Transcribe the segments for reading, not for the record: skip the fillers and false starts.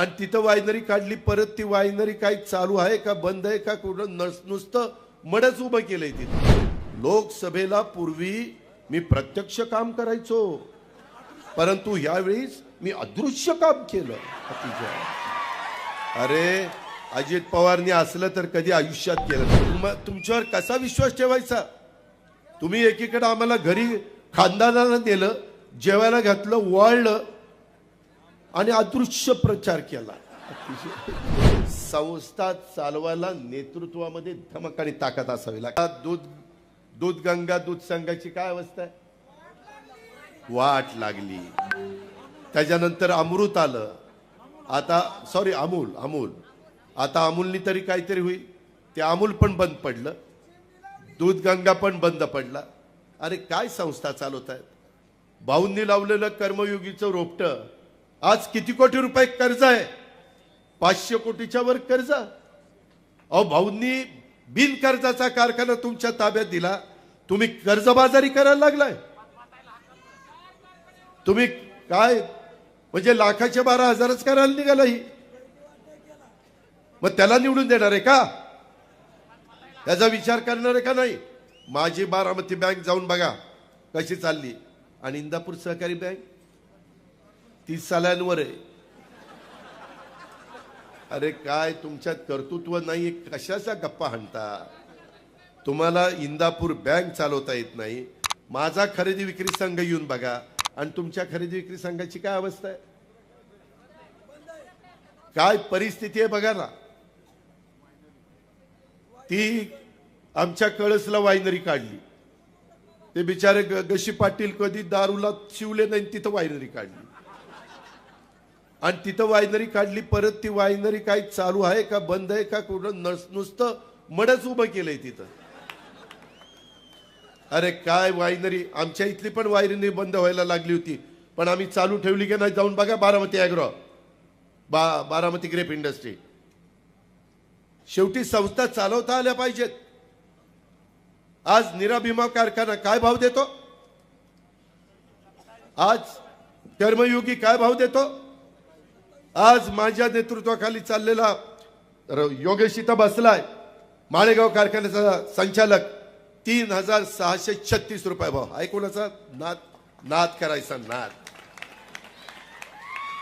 आणि तिथं वायनरी काढली. परत ती वायनरी काय चालू आहे का बंद आहे का कुठं नुसतं मडच उभं केलंय तिथं. लोकसभेला पूर्वी मी प्रत्यक्ष काम करायचो, परंतु यावेळीच मी अदृश्य काम केलं. अरे अजित पवारनी असलं तर कधी आयुष्यात केलं. तुमच्यावर कसा विश्वास ठेवायचा? तुम्ही एकीकडे आम्हाला घरी खानदानाला नेलं, जेवायला घातलं, वाळलं आणि अदृश्य प्रचार केला. संस्था चालवायला नेतृत्वामध्ये धमक आणि ताकद असावी लागते. दूध गंगा दूध संघाची काय अवस्था आहे? वाट लागली. त्याच्यानंतर अमृत आलं. आता सॉरी अमूल आता अमूलनी तरी काहीतरी होईल. ते अमूल पण बंद पडलं, दूध गंगा पण बंद पडला. अरे काय संस्था चालवत आहेत? भाऊंनी लावलेलं कर्मयोगीचं रोपटं आज किती कोटी रुपये कर्ज आहे? 500 कोटीच्या वर कर्ज. अहो भाऊंनी बिनकर्जाचा कारखाना तुमच्या ताब्यात दिला, तुम्ही कर्जबाजारी करायला लागलाय. तुम्ही काय म्हणजे लाखाचे 12,000च करायला निघाला ही. मग त्याला निवडून देणार आहे का? त्याचा विचार करणार आहे का नाही? माझी बारामती बँक जाऊन बघा कशी चालली, आणि इंदापूर सहकारी बँक 30 सालांवर आहे. अरे काय तुमच्यात कर्तृत्व नाही, कशाचा गप्पा हाणता? तुम्हाला इंदापूर बँक चालवता येत नाही. माझा खरेदी विक्री संघ येऊन बघा, आणि तुमच्या खरेदी विक्री संघाची काय अवस्था आहे, काय परिस्थिती आहे बघा ना. ती आमच्या कळसला वायनरी काढली, ते बिचारे गशी पाटील कधी दारूला शिवले नाही, तिथं वायनरी काढली. आणि तिथं वायनरी काढली, परत ती वायनरी काय चालू आहे का बंद आहे का कुठं नुसतं मडच उभं केलंय तिथं. अरे काय वायनरी, आमच्या इथली पण वायनरी बंद व्हायला लागली होती, पण आम्ही चालू ठेवली की नाही जाऊन बघा. Baramati agro, Baramati grape industry. शेवटी संस्था चालवता आल्या पाहिजेत. आज नीरा भीमा कारखाना काय भाव देतो? आज कर्मयोगी काय भाव देतो? आज माझ्या नेतृत्वाखाली चाललेला योगेश इथं बसलाय, माळेगाव कारखान्याचा संचालक, 3,636 रुपये भाव. ऐकूनचा नाद करायचा नाद.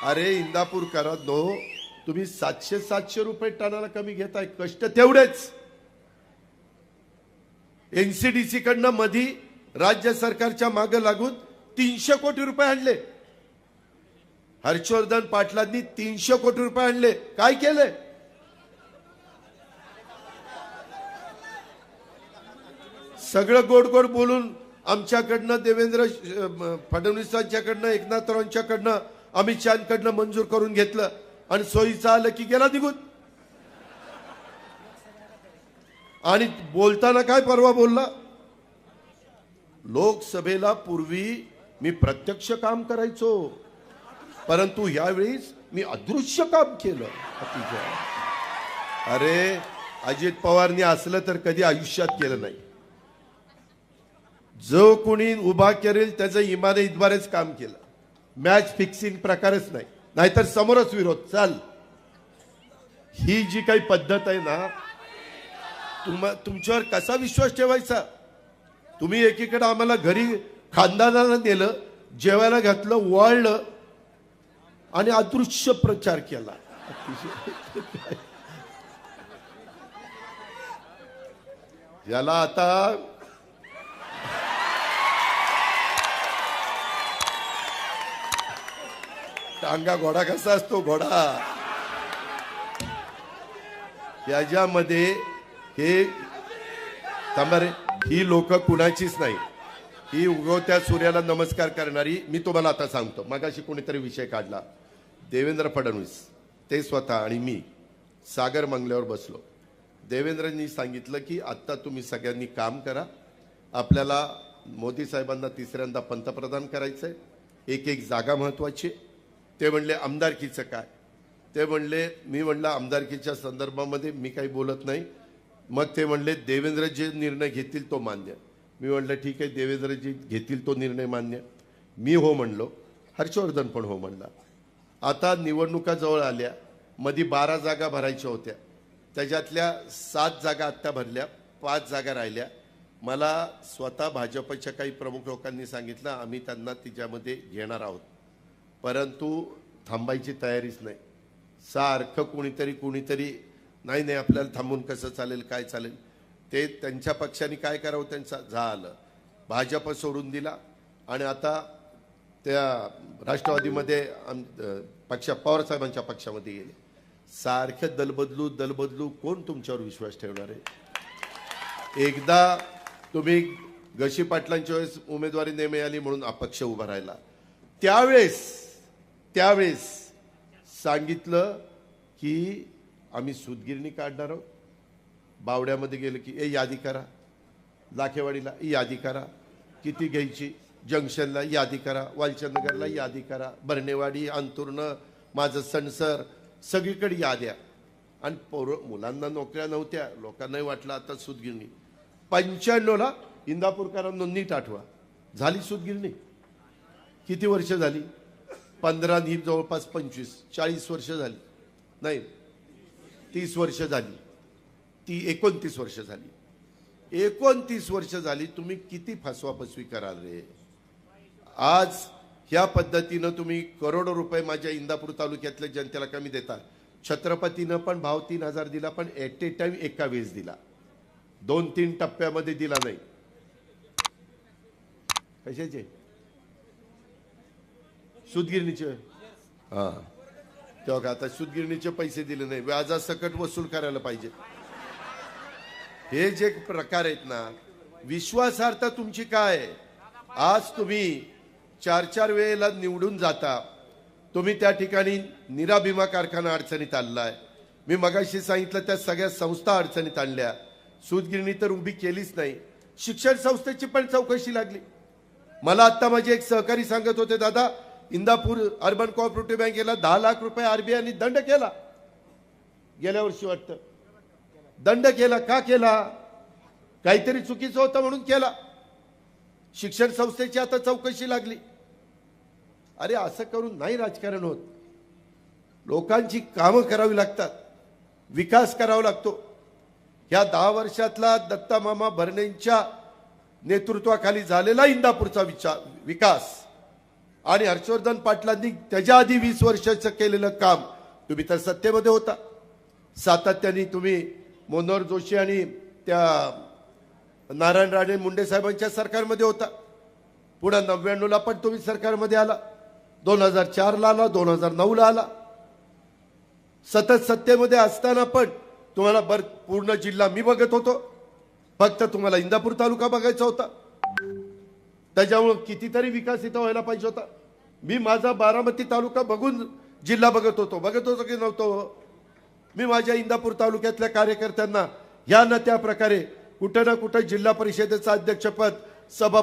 अरे इंदापूर करा नो, तुम्ही 700 रुपये टनाला कमी घेताय, कष्ट तेवढेच. एनसीडीसी कडनं मधी राज्य सरकारच्या मागे लागून 300 कोटी रुपये आणले. हर्षवर्धन पाटलांनी 300 कोटी रुपये आणले. काय केले? सगळं गोड गोड बोलून आमच्याकडनं, देवेंद्र फडणवीसांच्याकडनं, एकनाथरावांच्याकडनं, अमित शहाकडनं मंजूर करून घेतलं, आणि सोयीचं आलं की गेला निघून. आणि बोलताना काय परवा बोलला? लोकसभेला पूर्वी मी प्रत्यक्ष काम करायचो, परंतु यावेळीच मी अदृश्य काम केलं. अरे अजित पवारनी असलं तर कधी आयुष्यात केलं नाही. जो कोणी उभा करेल त्याचं इमाने इतबारेच काम केलं. मॅच फिक्सिंग प्रकारच नाही, नाहीतर समोरच विरोध चाल. ही जी काही पद्धत आहे ना, तुमच्यावर कसा विश्वास ठेवायचा? तुम्ही एकीकडे आम्हाला घरी खानदानाला नेलं, जेवायला घातलं, वाळलं आणि अदृश्य प्रचार केला. याला आता टांगा घोडा कसा असतो, घोडा याच्यामध्ये हे थांबा रे. ही लोक कुणाचीच नाही, ही उगवत्या सूर्याला नमस्कार करणारी. मी तुम्हाला आता सांगतो, मगाशी कोणीतरी विषय काढला. देवेंद्र फडणवीस ते स्वतः आणि मी सागर मंगल्यावर बसलो. देवेंद्रनी सांगितलं की आता तुम्ही सगळ्यांनी काम करा, आपल्याला मोदी साहेबांना तिसऱ्यांदा पंतप्रधान करायचंय, एक जागा महत्वाची. ते म्हणले आमदारकीचं काय? ते म्हणले, मी म्हणलं आमदारकीच्या संदर्भामध्ये मी काही बोलत नाही. मग ते म्हणले देवेंद्र जे निर्णय घेतील तो मान्य. मी म्हणलं ठीक आहे, देवेंद्र जे घेतील तो निर्णय मान्य. मी हो म्हणलो, हर्षवर्धन पण हो म्हणला. आता निवडणुका जवळ आल्या, मध्ये 12 जागा भरायच्या होत्या, त्याच्यातल्या 7 जागा आत्ता भरल्या, 5 जागा राहिल्या. मला स्वतः भाजपच्या काही प्रमुख लोकांनी सांगितलं आम्ही त्यांना तिच्यामध्ये घेणार आहोत, परंतु थांबायची तयारीच नाही. सारखं कुणीतरी नाही आपल्याला थांबून कसं चालेल, काय चालेल, ते त्यांच्या पक्षाने काय करावं त्यांचा झालं, भाजप सोडून दिला आणि आता त्या राष्ट्रवादीमध्ये पक्ष पवार साहेबांच्या पक्षामध्ये गेले. सारखं दलबदलू कोण तुमच्यावर विश्वास ठेवणार आहे? एकदा तुम्ही गशी पाटलांच्या वेळेस उमेदवारी नाही मिळाली म्हणून अपक्ष उभा राहिला, त्यावेळेस सांगितलं की आम्ही सूतगिरणी काढणार आहोत. बावड्यामध्ये गेलं की यादी करा, लाखेवाडीला यादी करा, किती घ्यायची, जंक्शनला यादी करा, वालचंदनगरला यादी करा, बर्नेवाडी, अंतुर्न, माझं सणसर, सगळीकडे याद्या. आणि मुलांना नोकऱ्या नव्हत्या, लोकांनाही वाटलं आता सूतगिरणी. 95ला इंदापूरकरांना नीट आठवा, झाली सूतगिरणी. किती वर्ष झाली? 15 ही जवळपास 25 40 वर्ष झाली, नाही 30 वर्ष झाली, ती 29 वर्ष झाली. 29 वर्ष झाली. तुम्ही किती फसवाफसवी कराल रे? आज ह्या पद्धतीनं तुम्ही करोडो रुपये माझ्या इंदापूर तालुक्यातल्या जनतेला कमी देता. छत्रपतीनं पण भाव 3000 दिला, पण ऍट ए टाइम एका वेळेस दिला, 2-3 टप्प्यामध्ये दिला नाही. कशाचे? सूतगिरणीचे. हा, तेव्हा आता सूतगिरणीचे पैसे दिले नाही, व्याजासकट वसूल करायला पाहिजे. हे जे प्रकार आहेत ना, विश्वासार्हता तुमची काय? आज तुम्ही 4-4 वेळेला निवडून जाता, तुम्ही त्या ठिकाणी नीरा भीमा कारखाना अडचणीत आणलाय. मी मगाशी सांगितलं त्या सगळ्या संस्था अडचणीत आणल्या. सूतगिरणी तर उभी केलीच नाही. शिक्षण संस्थेची पण चौकशी लागली. मला आता माझे एक सहकारी सांगत होते, दादा इंदापूर अर्बन कोऑपरेटिव्ह बँकेला 10 लाख रुपये आरबीआयने दंड केला गेल्या वर्षी, वाटतं दंड केला. का केला? काहीतरी चुकीचं होतं म्हणून केला. शिक्षण संस्थेची आता चौकशी लागली. अरे असं करून नाही राजकारण होत. लोकांची कामं करावी लागतात, विकास करावा लागतो. ह्या 10 वर्षातला दत्ता मामा भरणेंच्या नेतृत्वाखाली झालेला इंदापूरचा विकास आणि हर्षवर्धन पाटलांनी त्याच्या आधी 20 वर्षाचं केलेलं काम, तुम्ही तर सत्तेमध्ये होता, सातत्याने तुम्ही मनोहर जोशी आणि त्या नारायण राणे मुंडे साहेबांच्या सरकारमध्ये होता. पुन्हा 99ला पण तुम्ही सरकारमध्ये आला, 2004ला आला, 2009ला आला. सतत सत्तेमध्ये असताना पण तुम्हाला पूर्ण जिल्हा मी बघत होतो, फक्त तुम्हाला इंदापूर तालुका बघायचा होता. त्याच्यामुळे कितीतरी विकास इथं व्हायला पाहिजे होता. मी माझा बारामती तालुका बघून जिल्हा बघत होतो की नव्हतो? मी माझ्या इंदापूर तालुक्यातल्या कार्यकर्त्यांना या ना त्या प्रकारे कुठं ना कुठं जिल्हा परिषदेचं अध्यक्षपद, सभा